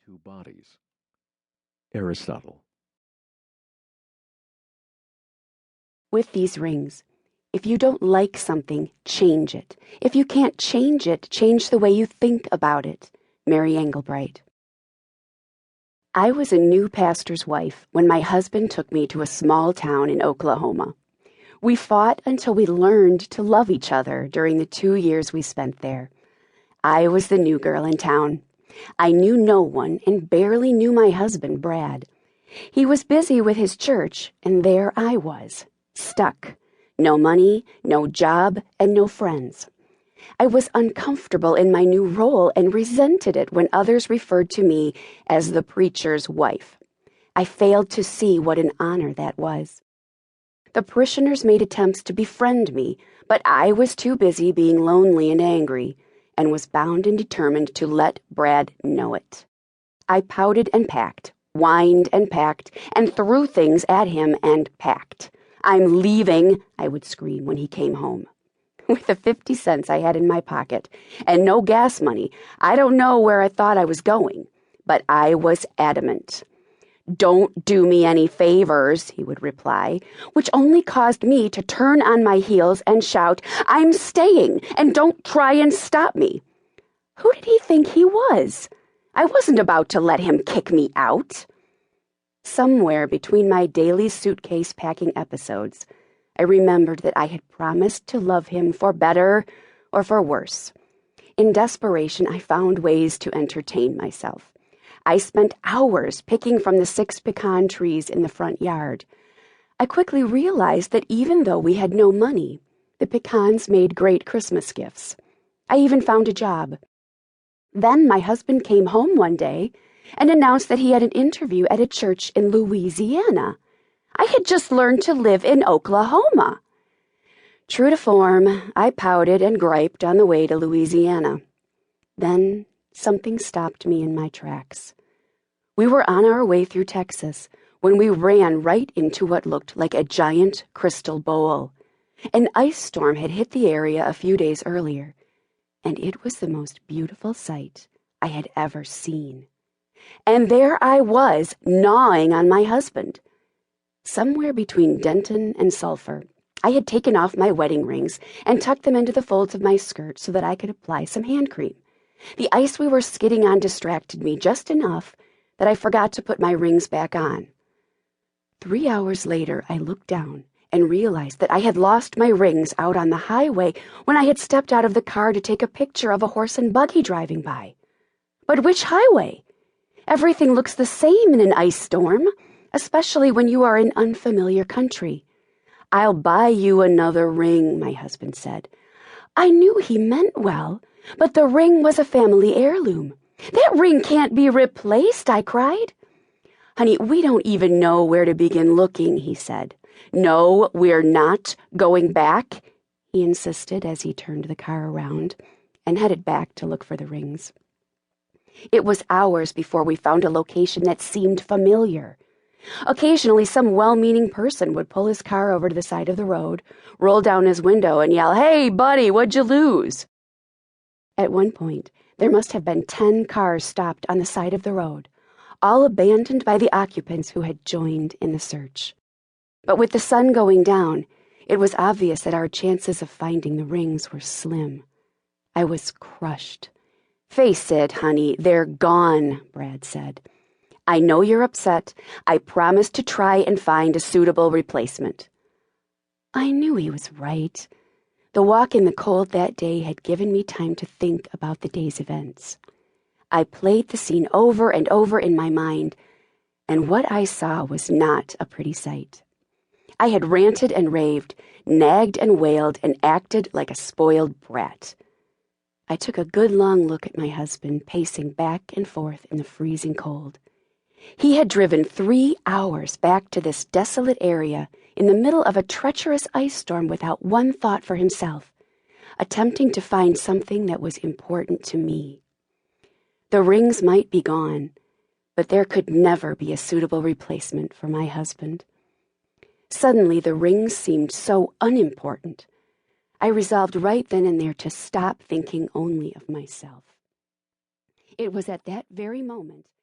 two bodies. Aristotle. With these rings, if you don't like something, change it. If you can't change it, change the way you think about it. Mary Engelbreit. I was a new pastor's wife when my husband took me to a small town in Oklahoma. We fought until we learned to love each other during the 2 years we spent there. I was the new girl in town. I knew no one and barely knew my husband, Brad. He was busy with his church, and there I was, stuck. No money, no job, and no friends. I was uncomfortable in my new role and resented it when others referred to me as the preacher's wife. I failed to see what an honor that was. The parishioners made attempts to befriend me, but I was too busy being lonely and angry, and was bound and determined to let Brad know it. I pouted and packed, whined and packed, and threw things at him and packed. "I'm leaving," I would scream when he came home. With the 50 cents I had in my pocket and no gas money, I don't know where I thought I was going, but I was adamant. "Don't do me any favors," he would reply, which only caused me to turn on my heels and shout, "I'm staying, and don't try and stop me." Who did he think he was? I wasn't about to let him kick me out. Somewhere between my daily suitcase packing episodes, I remembered that I had promised to love him for better or for worse. In desperation, I found ways to entertain myself. I spent hours picking from the 6 pecan trees in the front yard. I quickly realized that even though we had no money, the pecans made great Christmas gifts. I even found a job. Then my husband came home one day and announced that he had an interview at a church in Louisiana. I had just learned to live in Oklahoma. True to form, I pouted and griped on the way to Louisiana. Then something stopped me in my tracks. We were on our way through Texas when we ran right into what looked like a giant crystal bowl. An ice storm had hit the area a few days earlier, and it was the most beautiful sight I had ever seen. And there I was, gnawing on my husband. Somewhere between Denton and Sulphur, I had taken off my wedding rings and tucked them into the folds of my skirt so that I could apply some hand cream. The ice we were skidding on distracted me just enough that I forgot to put my rings back on. 3 hours later, I looked down and realized that I had lost my rings out on the highway when I had stepped out of the car to take a picture of a horse and buggy driving by. But which highway? Everything looks the same in an ice storm, especially when you are in unfamiliar country. "I'll buy you another ring," my husband said. I knew he meant well, but the ring was a family heirloom. "That ring can't be replaced," I cried. "Honey, we don't even know where to begin looking," he said. "No, we're not going back," he insisted as he turned the car around and headed back to look for the rings. It was hours before we found a location that seemed familiar. Occasionally, some well-meaning person would pull his car over to the side of the road, roll down his window, and yell, "Hey, buddy, what'd you lose?" At one point, there must have been 10 cars stopped on the side of the road, all abandoned by the occupants who had joined in the search. But with the sun going down, it was obvious that our chances of finding the rings were slim. I was crushed. "Face it, honey, they're gone," Brad said. "I know you're upset. I promised to try and find a suitable replacement." I knew he was right. The walk in the cold that day had given me time to think about the day's events. I played the scene over and over in my mind, and what I saw was not a pretty sight. I had ranted and raved, nagged and wailed, and acted like a spoiled brat. I took a good long look at my husband pacing back and forth in the freezing cold. He had driven 3 hours back to this desolate area in the middle of a treacherous ice storm without one thought for himself, attempting to find something that was important to me. The rings might be gone, but there could never be a suitable replacement for my husband. Suddenly, the rings seemed so unimportant. I resolved right then and there to stop thinking only of myself. It was at that very moment